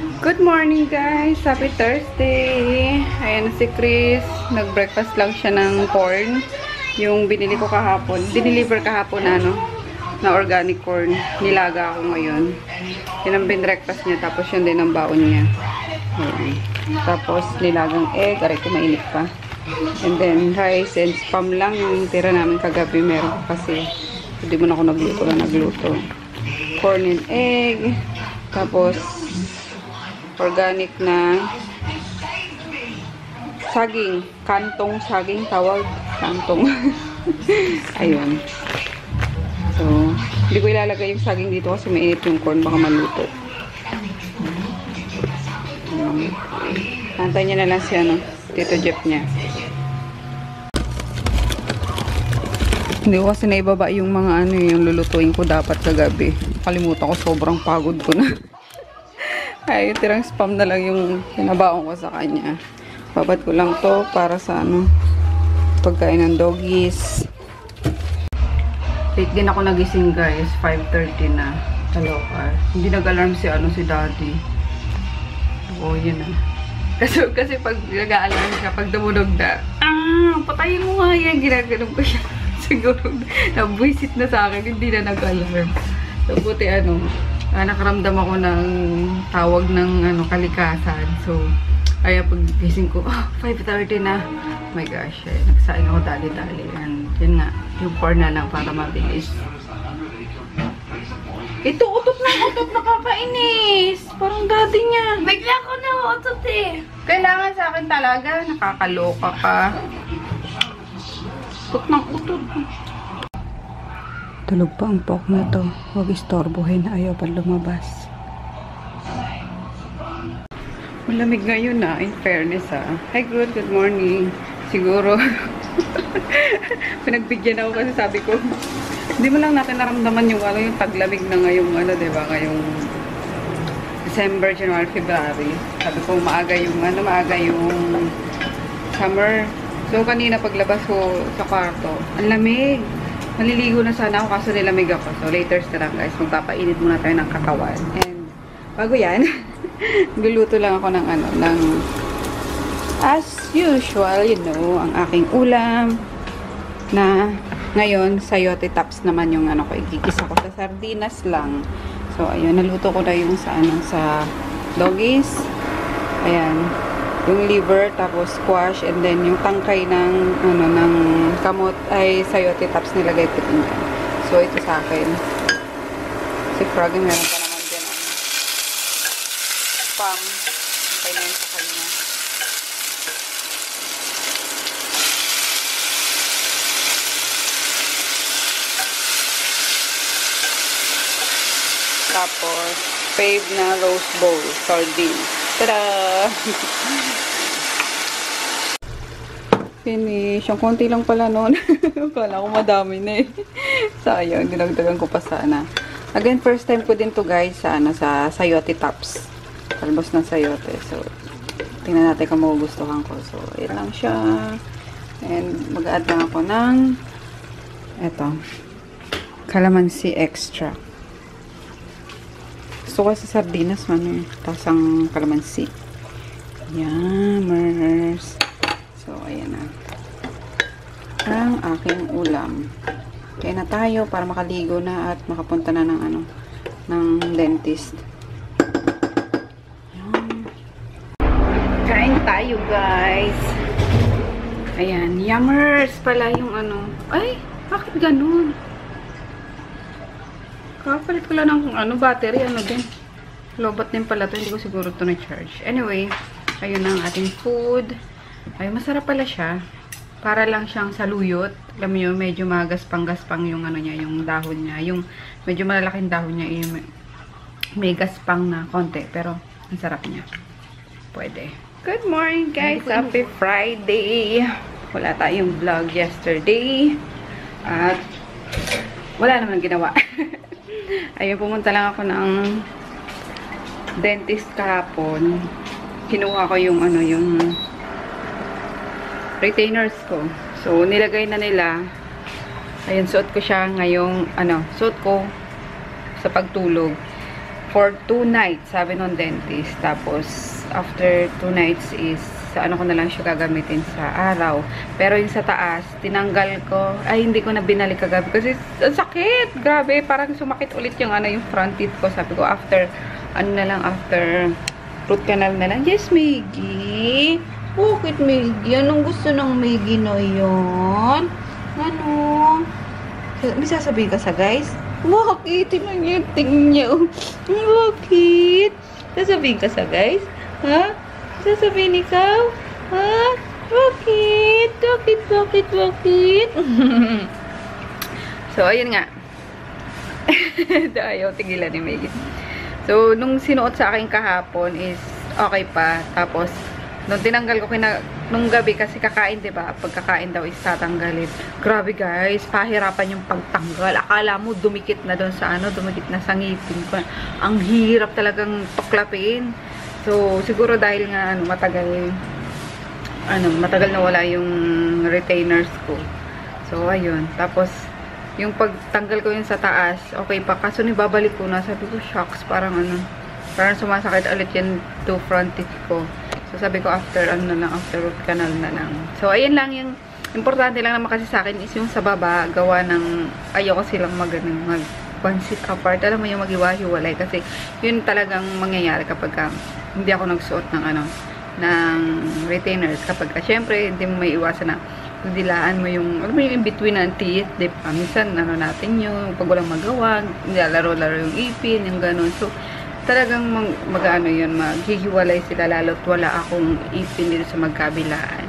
Good morning guys! Happy Thursday! Ayan si Chris. Nag-breakfast lang siya ng corn. Yung binili ko kahapon. Dineliver kahapon na organic corn. Nilaga ako ngayon. Yun ang binreakfast niya. Tapos yun din ang baon niya. Ayan. Tapos nilagang egg. Aray ko mainit pa. And then rice and spam lang. Yung tira namin kagabi meron kasi hindi mo na ako nagluto. Corn and egg. Tapos organic na saging. Kantong saging tawag. Kantong. Ayun. So, hindi ko ilalagay yung saging dito kasi mainit yung corn. Baka maluto. Antay niya na lang si Tito Jeff niya. Hindi ko kasi naibaba yung mga yung lulutuin ko dapat kagabi. Kalimutan ko, sobrang pagod ko na. Ay, tirang spam na lang yung pinabaon ko sa kanya. Babad ko lang to para sa pagkain ng doggies. Late din ako nagising guys, 5:30 na. Kaloka. Hindi nag-alarm si daddy. Oo, yun na. Kasi pag nag-alarm siya, pag dumunog na, patayin mo nga yan. Ginaganon ko siya. Siguro, nabwisit na sa akin, hindi na nag-alarm. So, buti nakaramdam ako ng tawag ng kalikasan. So, kaya pag gising ko, 5:30 na. Oh my gosh, nagsain ako dali-dali. And yun nga, yung corn na lang para mabilis. Ito, utot nakakainis. Parang daddy niya. Bigla ko na utot eh. Kailangan sa akin talaga. Nakakaloka ka. Utot ng utot. Tulog pa ang pok na to. Huwag istorbohin. Ayaw pa lumabas. Malamig ngayon in fairness Hi Groot, good morning. Siguro, pinagbigyan ako kasi sabi ko, hindi mo lang natin naramdaman yung taglamig na ngayong diba? Ngayong December, January, February. Sabi ko, maaga yung summer. So, kanina paglabas ko sa kwarto, ang lamig. Maliligo na sana ako kaso nilamig ako. So, later na lang guys. Magpapainit muna tayo ng katawan. And, bago yan, guluto lang ako ng as usual, ang aking ulam na ngayon, sayote tops naman yung ko. Igigisa ko sa sardinas lang. So, ayun, naluto ko na yung sa doggies. Ayan. Yung liver, tapos squash, and then yung tangkay ng kamot ay sayote tops nilagay ko din. So, ito sa akin. Si Froggy meron pa naman din spam. Okay na yun sa kanya. Tapos, fave na roast bowl, sardine. Tada! Finish. Yung konti lang pala noon. Kala ko madami na Sayang, dinagdagan ko pa sana. Again, first time ko din to guys sa sayote tops. Talbos ng sayote. So, tingnan natin kung magugustuhan ko. So, ayan lang siya. And, mag-add lang ako ng calamansi extra. Gusto ko sa sardinas tasang kalamansi. Yummers. So, ayan na. Ang aking ulam. Kaya na tayo para makaligo na at makapunta na ng dentist. Ayan. Kain tayo, guys. Ayan. Yummers pala yung Ay, bakit ganun? Kapalit ko lang ng battery, din. Lobat din pala to, hindi ko siguro to na-charge. Anyway, ayun ang ating food. Ay, masarap pala siya. Para lang siyang saluyot. Alam mo yun, medyo magaspang-gaspang yung niya, yung dahon niya. Yung medyo malalaking dahon niya, may gaspang na konti. Pero, ang sarap niya. Pwede. Good morning, guys! Happy Friday! Wala tayong vlog yesterday. At, wala naman ginawa. Ayun, pumunta lang ako ng dentist kahapon. Kinuha ko yung retainers ko. So, nilagay na nila. Ayun, suot ko siya ngayong, suot ko sa pagtulog. for 2 nights, sabi nung dentist. Tapos, after 2 nights is, sa ano ko na lang siya gagamitin sa araw. Pero yung sa taas, tinanggal ko. Ay, hindi ko na binalik kagabi. Kasi, ang sakit! Grabe, parang sumakit ulit yung ano, yung front teeth ko. Sabi ko, after, ano na lang, after root canal na lang. Yes, Maggie! Bakit, Maggie? Anong gusto ng Maggie na yun? Ano? May sasabihin ka sa guys? Bakit? Tingnan niya. Bakit? Sasabihin ka sa guys? Ha? Sasabihin ikaw? Ha? Bakit? Bakit? So, ayun nga. Ayaw, tigilan ni Megan. So, nung sinuot sa akin kahapon is okay pa. Tapos, nung tinanggal ko nung gabi kasi kakain, diba? Pagkakain daw is tatanggalin. Grabe guys, pahirapan yung pagtanggal. Akala mo dumikit na doon sa ano, dumikit na sa ngipin ko. Ang hirap talagang tuklapin. So, siguro dahil nga matagal na wala yung retainers ko. So, ayun. Tapos, yung pagtanggal ko yun sa taas, okay pa. Kaso nibabalik ko na, sabi ko, shocks, parang sumasakit ulit yung 2 front teeth ko. So, sabi ko, after root canal na lang. So, ayun lang yung, importante lang naman kasi sa akin is yung sa baba, gawa ng, ayoko silang mag-pansit apart. Alam mo yung mag-iwa-hiwalay. Kasi, yun talagang mangyayari kapag hindi ako nagsuot ng retainers. Kapag, syempre, hindi mo may iwasan na dilaan mo yung, alam mo yung in between ng teeth, di ba? Minsan, natin yung, pag walang magawa, nilalaro-laro yung ipin, yung ganun. So, talagang maghihiwalay sila lalo't wala akong ipin dito sa magkabilaan.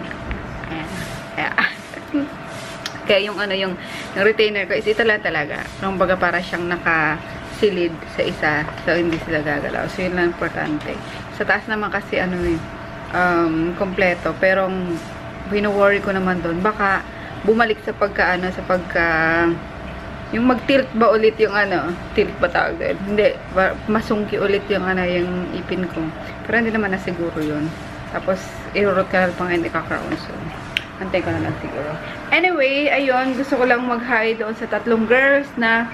Kaya yung yung retainer ko is ito lang talaga. Nung baga para siyang nakasilid sa isa. So, hindi sila gagalaw. So, yun lang importante. Sa taas naman kasi kompleto. Pero, wino-worry ko naman doon. Baka bumalik sa yung mag-tilt ba ulit yung tilt ba tawag doon? Hindi, masungki ulit yung yung ipin ko. Pero hindi naman na siguro yun. Tapos, i-root canal pa nga hindi ka-crown. So, antay ko na lang siguro. Anyway, ayun, gusto ko lang mag-hi doon sa 3 girls na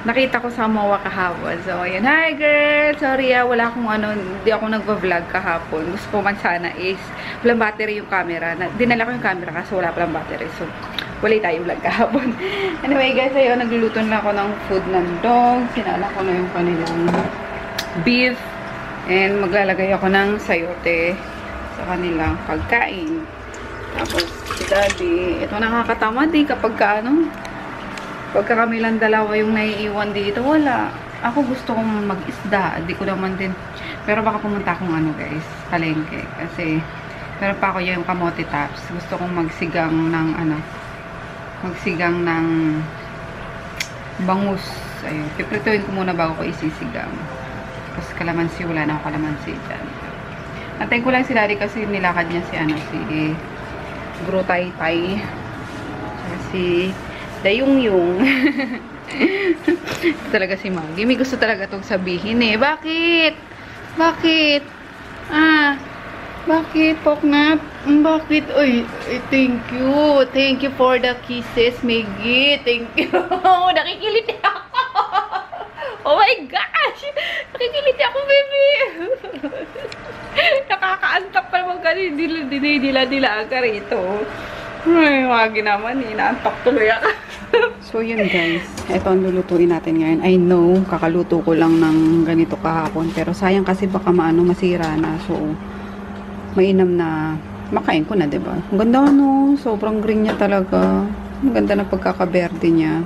nakita ko sa MOA kahapon. So, ayun, hi girls! Sorry wala akong hindi ako nagva-vlog kahapon. Gusto ko man sana is, walang battery yung camera. Dinala ko yung camera kasi wala palang battery. So, wala tayong vlog kahapon. Anyway guys, ayun, nagluluto na ako ng food ng dog. Sinala ko na yung kanilang beef. And maglalagay ako ng sayote sa kanilang pagkain. Tapos, si Daddy, ito nakakatamad kapag pagka kami lang dalawa yung naiiwan dito, wala. Ako gusto kong mag-isda. Di ko naman din. Pero baka pumunta akong guys, palengke. Kasi, pero pa ako yung kamote tops. Gusto kong magsigang ng bangus. Ayun. Piprituin ko muna bago ko isisigang. Tapos kalamansi, wala na ako kalamansi dyan. Antayin ko lang si Daddy kasi nilakad niya si Guru Tai Tai. Si Dayung-yung. Talaga si Maggie. May gusto talaga itong sabihin Bakit? Bakit? Bakit, Poknat? Bakit? Uy, thank you. Thank you for the kisses, Maggie. Thank you. Nakikiliti ako. Oh my gosh! Nakikiliti ako, baby. Nakakaantak pa naman kasi dila ka rito. Ay, wagi naman. Inaantak tuloy ako. So, yun guys. Ito ang lulutuin natin ngayon. I know, kakaluto ko lang ng ganito kahapon. Pero sayang kasi baka masira na. So, mainam na makain ko na, diba? Ang ganda sobrang green niya talaga. Ang ganda na pagkakaberde niya.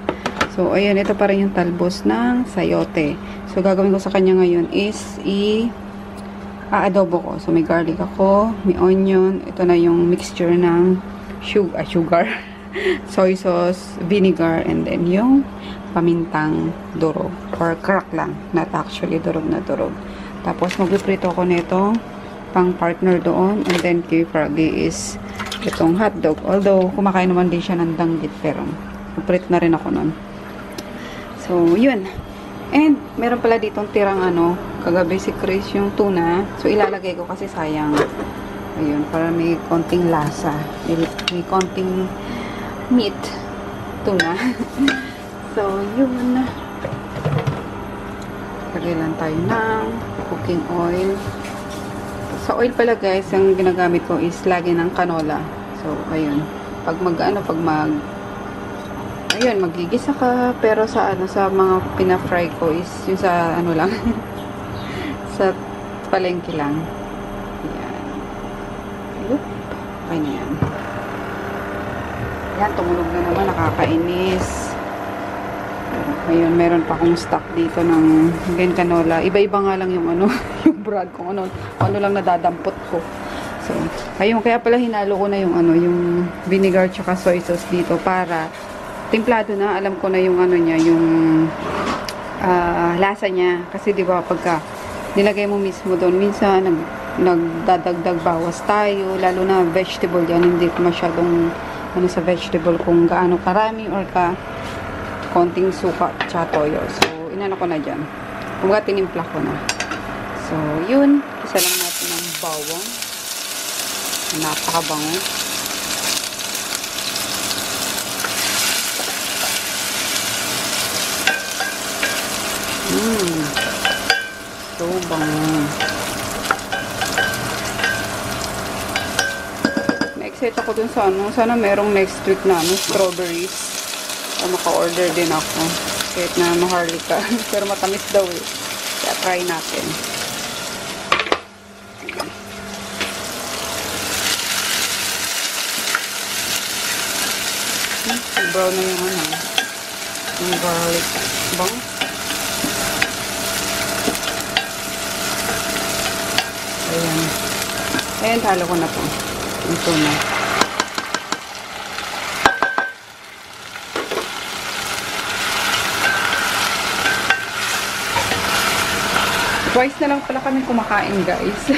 So, ayan, ito pa rin yung talbos ng sayote. So, gagawin ko sa kanya ngayon is adobo ko. So, may garlic ako, may onion. Ito na yung mixture ng sugar, soy sauce, vinegar, and then yung pamintang durog. Or crack lang. Not actually durog na durog. Tapos, magpiprito ko nito pang partner doon. And then, kay Froggy is itong hotdog. Although, kumakain naman din siya ng danggit. Pero, magprito na rin ako nun. So, yun. And, meron pala ditong tirang kagabi si Chris yung tuna. So, ilalagay ko kasi sayang. Ayun, para may konting lasa. May konting meat. Tuna. So, yun. Lagay lang tayo ng cooking oil. Sa oil pala guys, ang ginagamit ko is lagi ng canola. So, ayun. Ayun, magigisa ka. Pero sa mga pina-fry ko is yung sa lang. Sa palengke lang. Ayan. Yup. Okay na yan. Ayan, tumulog na naman. Nakakainis. Ayun, meron pa akong stock dito ng again canola. Iba-iba nga lang yung yung brand kung ano lang nadadampot ko. So, ayun, kaya pala hinalo ko na yung yung vinegar tsaka soy sauce dito para templado na, alam ko na yung niya, yung lasa niya. Kasi 'di ba pagka nilagay mo mismo doon, minsan nagdadagdag bawas tayo, lalo na vegetable yan, hindi ko masyadong sa vegetable kung gaano karami or konting suka at toyo. So, inano ko na dyan. Kumbaga, tinimpla ko na. So, yun. Isa lang natin ng bawang. Napakabango. So, bango. Na-excite ako dun sa sana merong next week na strawberries. Maka-order din ako. Kahit na maharlika. Pero matamis daw eh. Kaya try natin. Brown na yung yung garlic. Bang? Ayan. Ayan, halo ko na po. Ito na. Twice na lang pala kami kumakain, guys.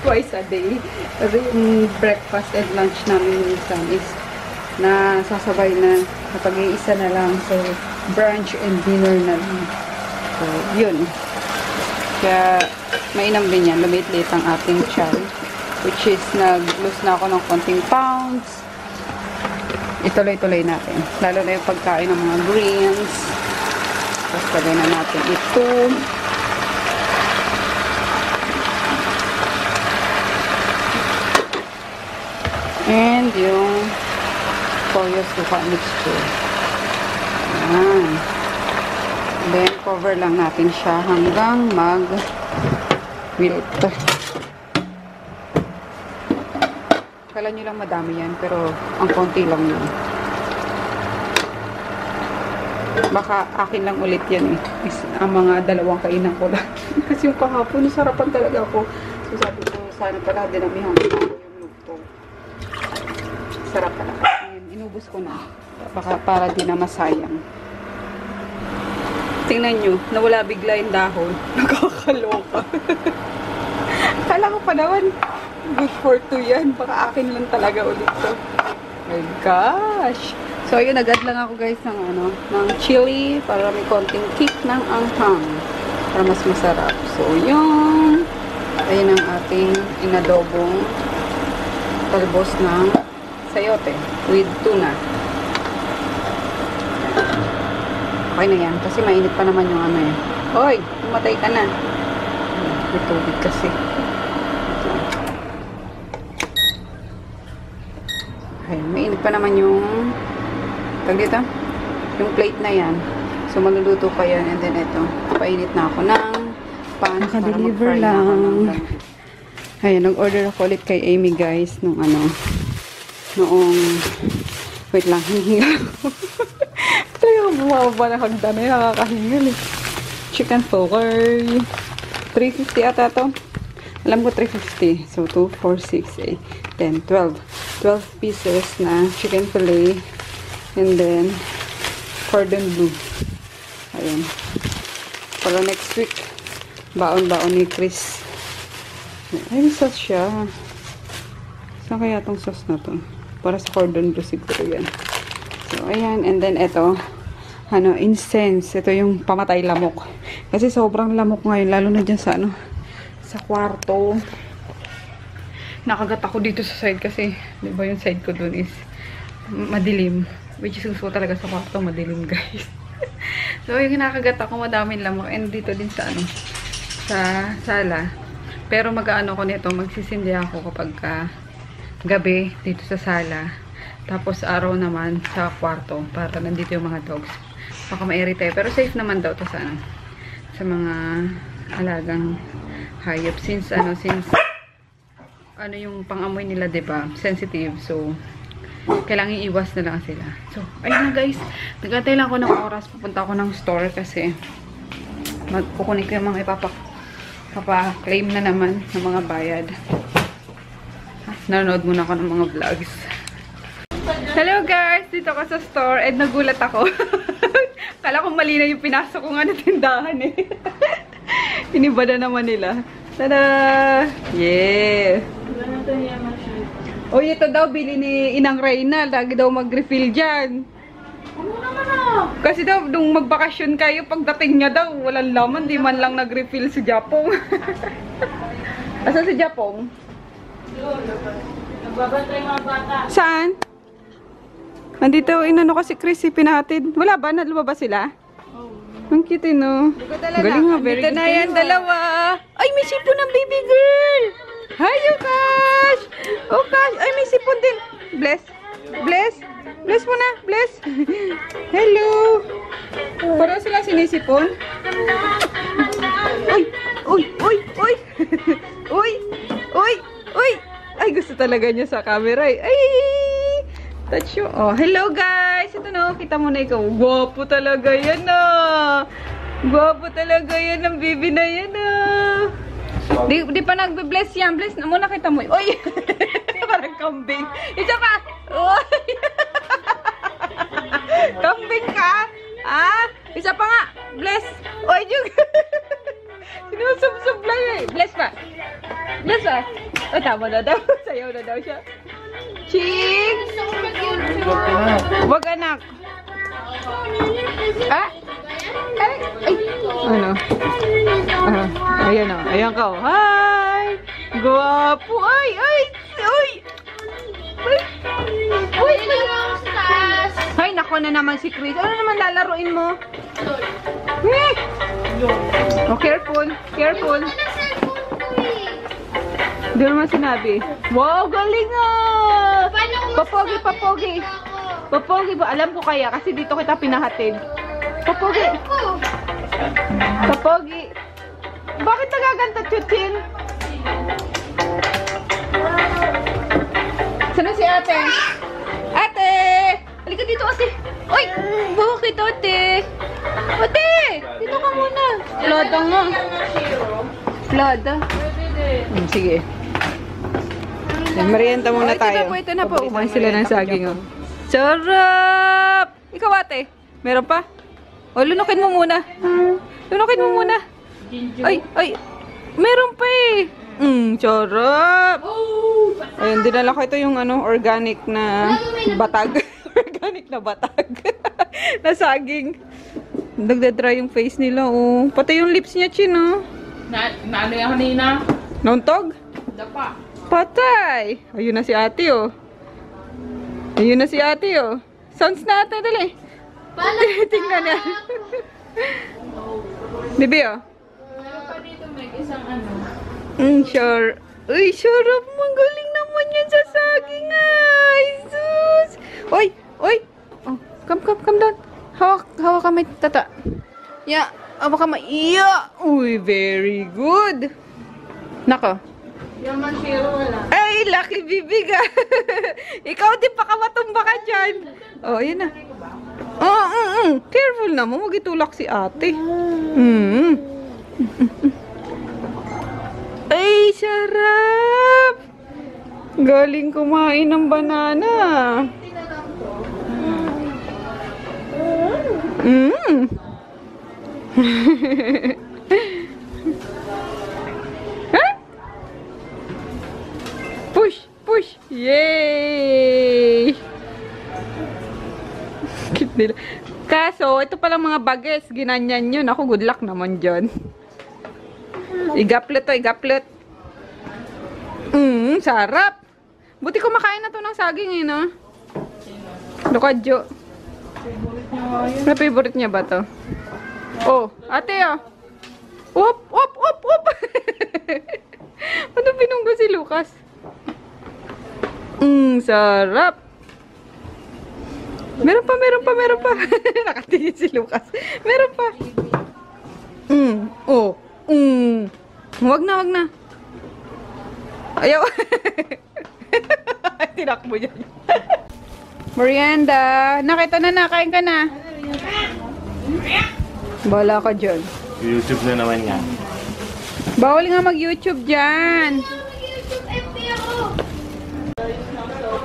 Twice a day. Kasi yung breakfast and lunch namin minsan is sasabay na kapag iisa na lang. So, brunch and dinner na lang. So, yun. Kaya, mainam din yan. Lumit-lit ang ating tiyan. Which is, nag-lose na ako ng konting pounds. Ituloy-tuloy natin. Lalo na yung pagkain ng mga greens. Tapos, lagay na natin ito. And yung toyo suka mixture. Ayan. Then, cover lang natin siya hanggang mag-wilt. Kala nyo lang madami yan, pero ang konti lang yun. Baka akin lang ulit yan eh. Ang mga dalawang kainan ko lang. Kasi yung kahapon, sarapan talaga ako. So, sabi ko, sana pala dinamihan ko yung luto. Sarap pala. Ayan, inubos ko na. Baka para di na masayang. Tingnan nyo, nawala bigla yung dahon. Nakakaloka. Kala ko pa naman, good for 2 yan. Baka akin lang talaga ulit to. My gosh. So, ayun, nag-add lang ako guys ng chili para may konting kick ng anghang. Para mas masarap. So, yun. Ayun ang ating inadobong talbos ng sayote with tuna. Okay na yan. Kasi mainit pa naman yung eh. Hoy! Umatay ka na. May tubig kasi. Okay. Mainit pa naman yung dito? Yung plate na yan. So, maluluto pa yan. And then, ito. Painit na ako ng pan. Naka-deliver lang. Ayan. Nag-order ako ulit kay Amy, guys. Noong wait lang, hinihinga ako. Talaga bumababa na hagdan na nakakahingal eh. Chicken fillet. 350 ata to. Alam ko 350. So, 2, 4, 6, 8, 10, 12. 12 pieces na chicken fillet. And then, cordon bleu. Ayan. Para next week, baon-baon ni Chris. Ay, sauce siya. Saan kaya tong sauce na to? Para sa cordon bleu siguro yan. So, ayan. And then, ito. Incense. Ito yung pamatay lamok. Kasi sobrang lamok ngayon. Lalo na dyan sa, sa kwarto. Nakagat ako dito sa side kasi, di ba yung side ko dun is madilim. Which is gusto ko talaga sa kwarto, madilim guys. So, yung kinakagat ako, madaming lamok. And dito din sa, ano, sa sala. Pero mag-ano ko nito, magsisindi ako kapag gabi dito sa sala. Tapos araw naman sa kwarto para nandito yung mga dogs. Baka ma-irrite. Pero safe naman daw to sa, ano, sa mga alagang hayop. Since ano yung pang-amoy nila, diba? Sensitive. So, kailangan iiwas na lang sila. So, ayun na guys. Nag-antay lang ako ng oras. Pupunta ako ng store kasi magkukunin ko yung mga ipapa-claim na naman ng mga bayad. Nanonood muna ako ng mga vlogs. Hello guys! Dito ako sa store and nagulat ako. Kala ko mali na yung pinasok ko nga na tindahan eh. Iniba na naman nila. Tada! Yeah! Uy, ito daw, bili ni Inang Reyna. Lagi daw mag-refill dyan. Ano naman ah? Kasi daw, nung magbakasyon kayo, pagdating niya daw, walang laman. Di man lang nag-refill si Japong. Asan si Japong? Nagbabantay mga bata. Saan? Nandito, inano kasi Chris, pinahatid. Wala ba? Lumabas sila? Ang cute, no? Galing nga, very good. Dito na yan, dalawa. Ay, may sipon ng baby girl! Hi, Yukash! Oh, Kash! Ay, may sipon din. Bless. Bless. Bless mo na. Bless. Hello. Parang sila sinisipon. Uy! Uy! Uy! Uy! Uy! Uy! Uy! Ay, gusto talaga niya sa camera. Ay! Touch you. Oh, hello guys! Ito na, kita mo na ikaw. Gwapo talaga yan ah! Gwapo talaga yan ang baby na yan ah! Di pa nagbe-bless yan. Bless na muna, kita mo. Uy! Parang kambing. Isa pa! Uy! Kambing ka? Ah? Isa pa nga! Bless! Uy! Sinusub-sub lang eh. Bless pa! Bless pa! O, tama na daw. Sayaw na daw siya. Ching! Wag anak. Ah? Ay! Ay! Ano? Ayan o. Ayan ka o. Hi! Guwapo! Ay! Ay! Uy! Uy! Uy! Ay! Nako na naman si Chris. Ano naman lalaruin mo? Eh! Oh, careful. Careful. Hindi naman sinabi. Wow! Galing ah! Papogi, papogi. Papogi ba? Alam ko kaya kasi dito kita pinahatid. Papogi. Papogi. Bakit nagaganta, Chuchin? Saan si ate? Ate! Halika dito kasi. Uy! Bakit ate? Ate! Dito ka muna. Plada nga. Plada. Sige. Merienda muna tayo. Ito na po. Kumain sila ng saging. Oh. Sarap! Ikaw ate, meron pa? O, lunukin mo muna. Lunukin mo muna. Ay, ay. Meron pa eh. Sarap! Ayun, dinala ko ito yung ano, organic na batag. Organic na batag. Na saging. Nagdadry yung face nila, oh. Pati yung lips niya, Chin, oh. Naano yan kanina? Nauntog? Dapa. Patay! Ayun na si ate, oh. Ayun na si ate, oh. Sounds na ate, dali. Tingnan niya. Bibi, oh. Meron pa dito may isang ano. Sure. Uy, sarap. Magaling naman yan sa saging, ay. Sus! Uy! Uy! Oh, come down. Hawak ka may tata. Yeah. Hawak ka may iya. Uy, very good. Nako. Yung manchiro wala. Ay, lucky bibi ka. Ikaw din pa matumba ka dyan. Oh, yun na. Careful na mo. Magitulak si ate. Ay, sarap. Galing kumain ng banana. Huh? Push! Yay! Cute nila. Kaso, ito palang mga bages. Ginanyan yun. Ako, good luck naman dyan. Igaplet to, igaplet. Sarap. Buti kumakain na to ng saging eh, no? Lukadyo. Na favorite niya ba to? Oh, ate ah. Up, up, up, up. Ano pinunggo si Lucas? Sarap. Meron pa, meron pa, meron pa. Nakatingin si Lucas. Meron pa. Oh. Wag na, wag na. Ayaw. Tinakbo yan. Merienda. Nakita na, nakain ka na. Bala ka dyan. YouTube na naman yan. Bawal nga mag-YouTube dyan.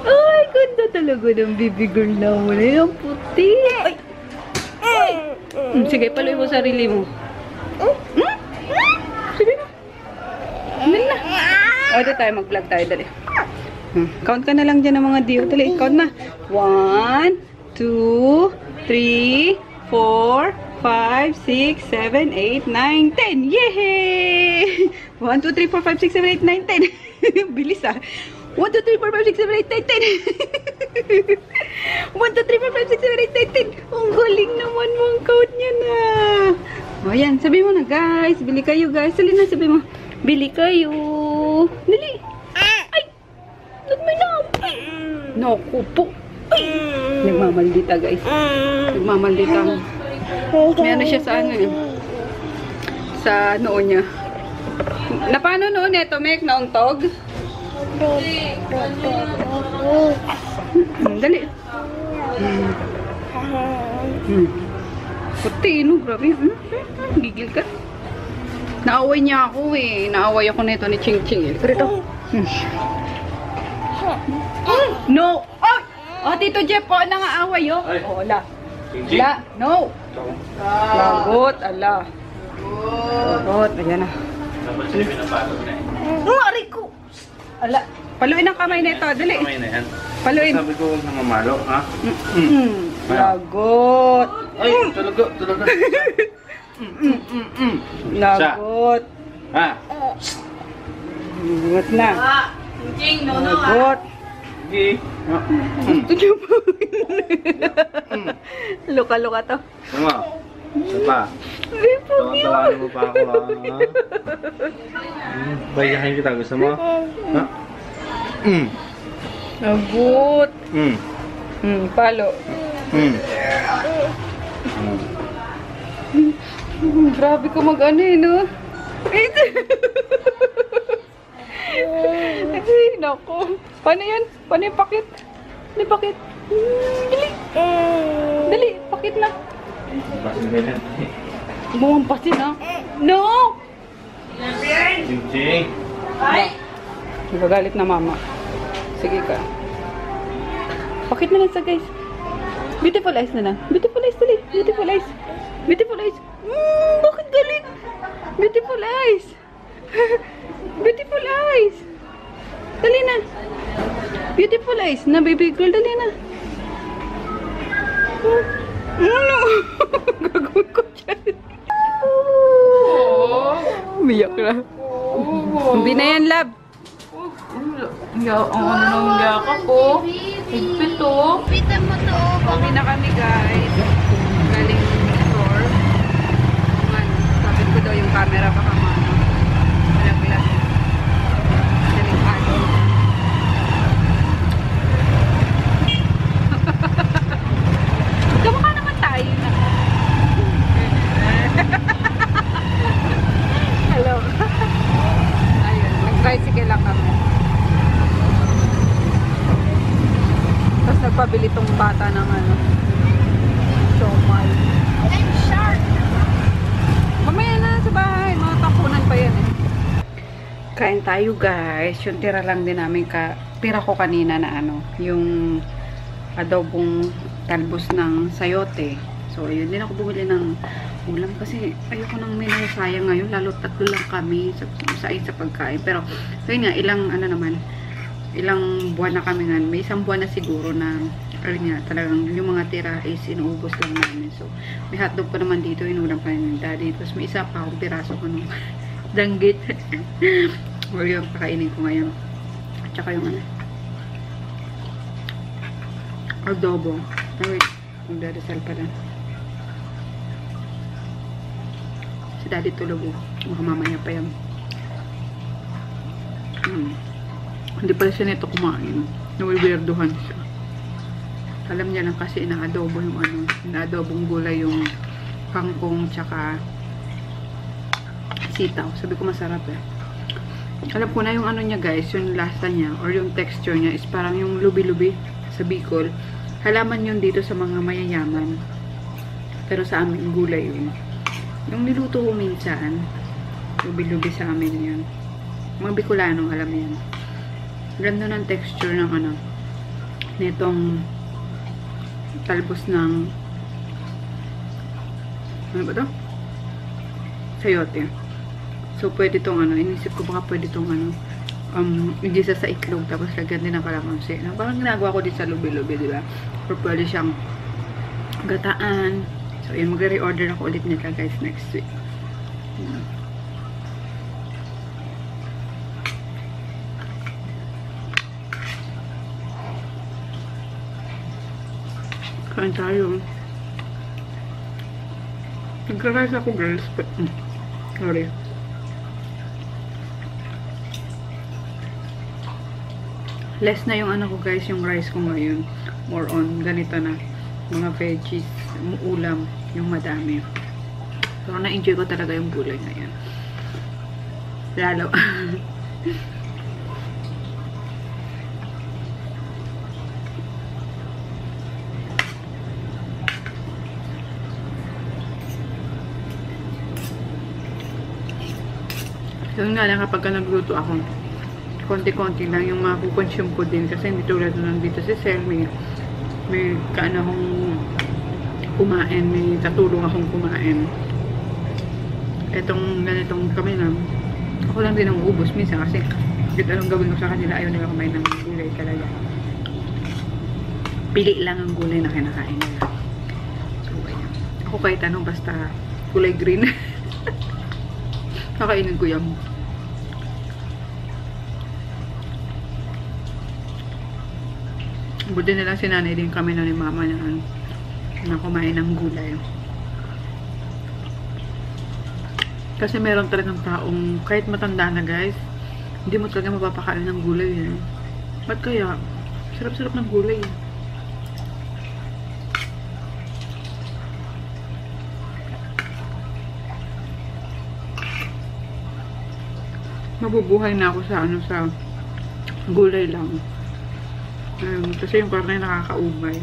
Ay, ganda talaga ng baby girl na wala yung puti. Ay. Ay. Sige, paloy mo sarili mo. Sige na. Dali na. O, ito tayo, mag-vlog tayo, dali. Count ka na lang dyan ng mga dio. Dali, count na. 1, 2, 3, 4, 5, 6, 7, 8, 9, 10. Yay! 1, 2, 3, 4, 5, 6, 7, 8, 9, 10. Bilis ah. 1, 2, 3, 4, 5, 6, 7, 8, 9, 10. 1, 2, 3, 4, 5, 6, 7, 8, 9, 10. Ang galing naman mong count niya na. O yan, sabi mo na guys. Bili kayo guys. Dali na, sabi mo. Bili kayo. Dali. Ay! Nagmay na. Naku po. Ay! Nagmamaldita guys. Nagmamaldita. May ano siya sa ano yun. Sa noo niya. Na paano noon ito, Mek? Nauntog? Dali. Puti, no? Grabe. Gigil ka. Naaway niya ako eh. Naaway ako nito ni Ching Ching. Rito. No! Oh! Oh, Tito Jeff, po na nga away, oh. Oh, ala. Ala, no! Lagot, ala. Lagot, ayan na. Mari ko! Ala, paluin ang kamay na ito, dali. Kamay na yan. Paluin. Sabi ko huwag na mamalo, ha? Lagot. Ay, talaga, talaga. Lagot. Ha? Lagot na. Jing, no, no, Lagot. Sige. Gusto niyo po. Luka-luka to. Ano? Isa pa. Ay, po Tawa-tawanan mo pa ako, ha? Bayahin kita. Gusto mo? Ha? Lagot. Palo. Grabe ka mag-ano eh, no? Ay, naku. Paano yan? Paano yung pakit? Ano yung pakit? Dali. Dali, pakit na. Bumampasin na. No! Ching-ching. Nagagalit na mama. Sige ka. Pakit na lang sa guys. Beautiful eyes na lang. Beautiful eyes, dali. Beautiful eyes. Beautiful eyes. Bakit galit? Beautiful eyes. Beautiful eyes. Dali na. Beautiful eyes na baby girl. Dali na. Ano? Gagawin ko dyan. Umiyak na. Hindi na yan, love. Ang ano nang yakap ko. Higpit to. Pauwi na kami, guys. Galing store. Sabit ko daw yung camera baka malaglag. Delikado. Kamukha naman tayo na. Hello. Ayun, nag-tricycle lang kami. Tapos nagpabili tong bata ng ano. Siomay. I'm sharp! Mamaya na sa bahay. Mga tapunan pa yan eh. Kain tayo guys. Yung tira lang din namin tira ko kanina na ano. Yung adobong talbos ng sayote. So ayun din ako bumili ng ulam kasi ayoko nang minasayang ngayon. Lalo tatlo lang kami sa pagkain. Pero ayun nga, ilang buwan na kami nga. May isang buwan na siguro na ayun nga, talagang yung mga tira is inuubos lang namin. So, may hotdog pa naman dito, inulam pa ng daddy. Tapos may isa pa akong piraso ko nung danggit. Or yung kakainin ko ngayon. At saka yung ano, adobo. Ay, wait, magdadasal pa lang. Si daddy tulog eh. Baka mamaya pa yan. Hindi pala siya nito kumain. Nawiwirduhan siya. Alam niya lang kasi inaadobo yung ano, inaadobong gulay yung kangkong tsaka sitaw. Sabi ko masarap eh. Alam ko na yung ano niya guys, yung lasa niya or yung texture niya is parang yung lubi-lubi sa Bicol. Halaman yun dito sa mga mayayaman. Pero sa amin gulay yun. Yung niluto ko minsan, lubi-lubi sa amin yun. Mga Bicolanong alam yan. Ganda ng texture ng ano, nitong talbos ng ano ba to? Sayote. So, pwede tong ano, inisip ko baka pwede tong ano, igisa sa itlog, tapos lagyan din ng kalamansi. Parang ginagawa ko din sa lubi-lubi, di ba? Or pwede siyang gataan. So, yun, magre-reorder ako ulit nila guys next week. Kain tayo. Nagka-rice ako guys. Sorry. Less na yung ano ko guys, yung rice ko ngayon. More on ganito na. Mga veggies, ulam, yung madami. So, na-enjoy ko talaga yung gulay ngayon. Lalo. Yun nga lang kapag nagluto ako, konti-konti lang yung makukonsume ko din kasi hindi tulad nun dito si Sel, may kaano akong kumain, may katulong akong kumain. Etong ganitong kami na, ako lang din ang ubos minsan kasi kahit anong gawin ko sa kanila, ayaw nila kumain ng gulay talaga. Pili lang ang gulay na kinakain nila. So, ayan. Ako kahit anong basta kulay green. Kakainin ko yan. Buti na lang sinanay din kami na ni mama na kumain ng gulay. Kasi meron talagang taong kahit matanda na guys, hindi mo talaga mapapakain ng gulay. Eh. Ba't kaya? Sarap-sarap ng gulay. Eh. Mabubuhay na ako sa ano, sa gulay lang. Kasi yung karne nakakaumay.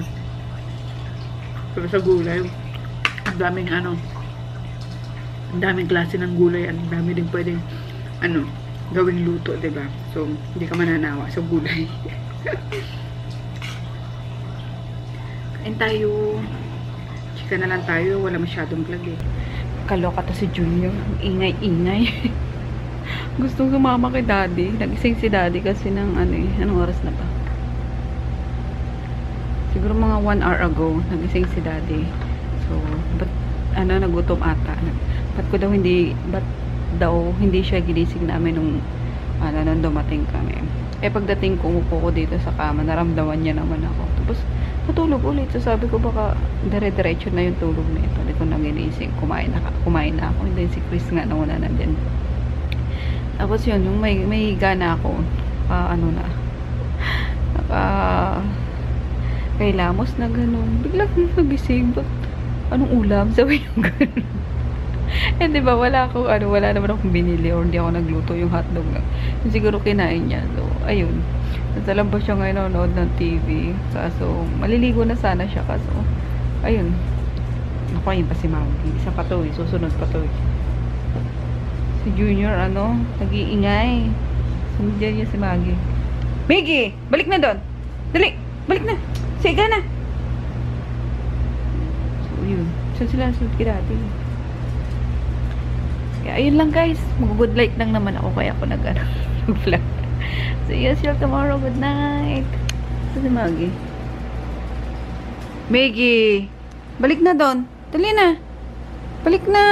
Pero sa gulay, ang daming ano, ang daming klase ng gulay, ang dami din pwedeng ano, gawing luto, diba? So, hindi ka mananawa sa gulay. Kain tayo. Chika na lang tayo, wala masyadong vlog eh. Kaloka to si Junior, ingay-ingay. Gustong sumama kay daddy. Nagising si daddy kasi ng ano eh. Anong oras na ba? Siguro mga 1 hour ago, nagising si daddy. So, ba't ano, nagutom ata. Ba't daw hindi siya ginising namin nung dumating kami. Eh, pagdating ko, umupo ko dito sa kama, naramdaman niya naman ako. Tapos, natulog ulit. So, sabi ko baka dire-diretso na yung tulog na ito. Hindi ko nang ginising. Kumain na ako. Hindi si Chris nga na una nandyan. Tapos yun, yung may gana ako, kailamos na gano'n. Biglang nagising, ba't anong ulam? Sabi yung gano'n. Eh, diba, wala naman akong binili or hindi ako nagluto yung hotdog na. Siguro kinain niya. So, ayun. Nasa labas siya ngayon nanonood ng TV. So, maliligo na sana siya. Kaso, ayun. Ako, yun pa si Maggie. Isa pa to eh. Susunod pa to eh. Si Junior, nag-iingay. Sunod niya si Maggie. Maggie! Balik na doon! Dali! Balik na! Siga na! So, yun. Saan sila sunod kay dati? Kaya, ayun lang guys. Mag-good light lang naman ako. Kaya ako nag-vlog. See you till tomorrow. Good night. So, si Maggie. Maggie! Balik na doon! Dali na! Balik na!